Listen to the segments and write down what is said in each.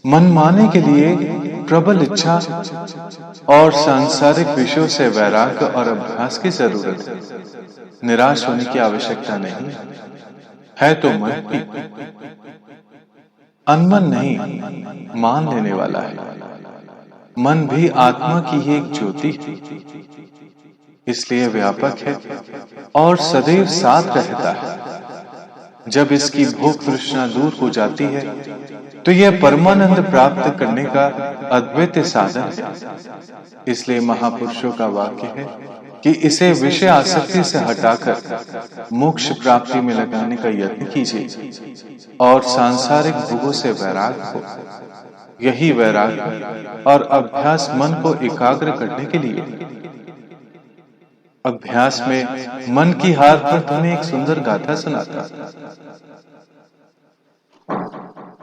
मनमाने के लिए प्रबल इच्छा और सांसारिक विषयों से वैराग्य और अभ्यास की जरूरत है। निराश होने की आवश्यकता नहीं है तो मन भी अनमन नहीं मान लेने वाला है। मन भी आत्मा की ही एक ज्योति है, इसलिए व्यापक है और सदैव साथ रहता है। जब इसकी भूख तृष्णा दूर हो जाती है तो यह परमानंद प्राप्त करने का अद्वितीय साधन है। इसलिए महापुरुषों का वाक्य है कि इसे विषय आसक्ति से हटाकर मोक्ष प्राप्ति में लगाने का यत्न कीजिए और सांसारिक भोगों से वैराग्य हो। यही वैराग्य और अभ्यास मन को एकाग्र करने के लिए। अभ्यास में मन की हार पर तुम्हें एक सुंदर गाथा सुनाता।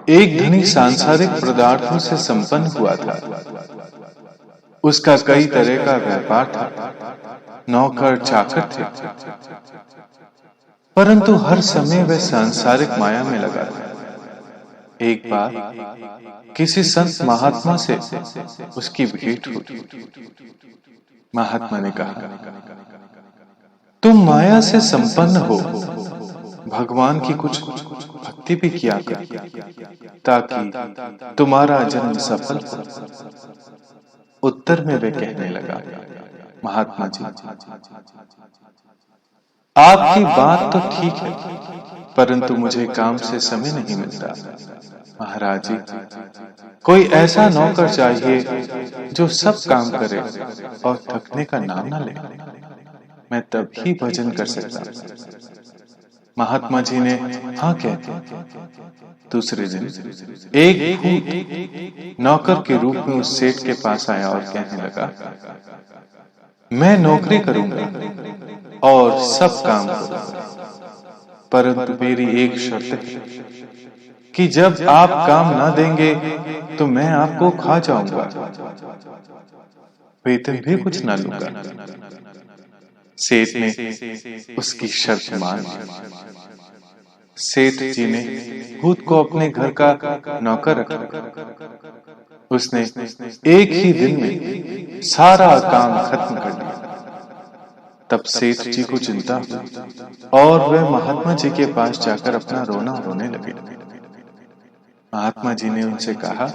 एक धनी सांसारिक पदार्थों से संपन्न हुआ था। उसका कई तरह का व्यापार था, नौकर चाकर थे, परंतु हर समय वह सांसारिक माया में लगा था। एक बार किसी संत महात्मा से उसकी भेंट हुई। महात्मा ने कहा, तुम माया से संपन्न हो, भगवान की कुछ भक्ति भी किया कर ताकि तुम्हारा जन्म सफल हो। उत्तर में वे कहने लगा, महात्मा जी, आपकी बात तो ठीक है, परंतु मुझे काम से समय नहीं मिलता। महाराज जी, कोई ऐसा नौकर चाहिए जो सब काम करे और थकने का नाम न ले, मैं तब ही भजन कर सकता। महात्मा जी ने हाँ कह दिया। दूसरे दिन एक भूत नौकर के रूप में उस सेठ के पास आया और कहने लगा, मैं नौकरी करूंगा और सब काम करूंगा, परंतु मेरी एक शर्त है कि जब आप काम ना देंगे तो मैं आपको खा जाऊंगा, वेतन भी कुछ ना लूंगा। सेठ ने उसकी शर्त मान ली। सेठ जी ने भूत को अपने घर का नौकर रखा। उसने एक ही दिन में सारा काम खत्म कर दिया। तब सेठ जी को चिंता हुई और वह महात्मा जी के पास जाकर अपना रोना रोने लगे। महात्मा जी ने उनसे कहा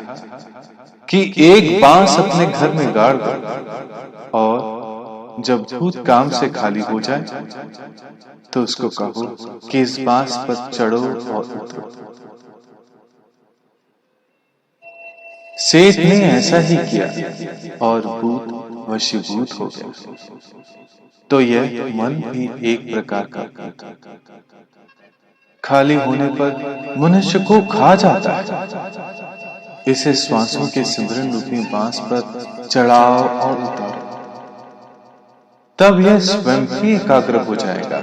कि एक बांस अपने घर में गाड़ दो और जब भूत काम से खाली हो जाए तो उसको कहो कि इस बांस पर चढ़ो और उतरो। सेठ ने ऐसा ही किया और भूत वशीभूत हो गया। तो यह मन भी एक प्रकार का भूत है। खाली होने पर मनुष्य को खा जाता है। इसे श्वासों के सिमरन रूपी बांस पर चढ़ाओ और उतारो, तब यह स्वयं ही एकाग्र हो जाएगा।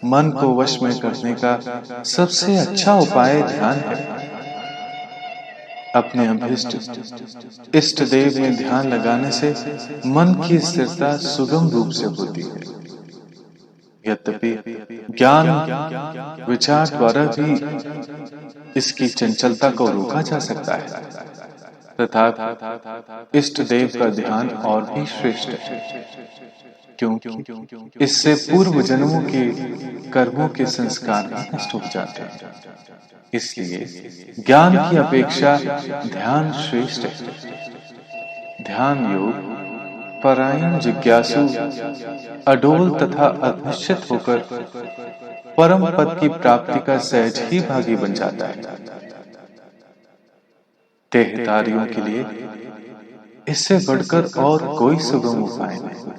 मन को वश में करने का सबसे अच्छा उपाय ध्यान है। अपने अभिष्ट इष्ट देव में ध्यान लगाने से मन की स्थिरता सुगम रूप से होती है। यद्यपि ज्ञान विचार द्वारा भी इसकी चंचलता को रोका जा सकता है, तथा इष्ट देव का ध्यान और भी श्रेष्ठ है, क्योंकि इससे पूर्व जन्मों के कर्मों के संस्कार नष्ट हो जाते हैं। इसलिए ज्ञान की अपेक्षा ध्यान श्रेष्ठ है। ध्यान योग परायण जिज्ञासु अडोल तथा अनिश्चित होकर परम पद की प्राप्ति का सहज ही भागी बन जाता है। देहधारियों के लिए इससे बढ़कर और कोई सुगम उपाय नहीं।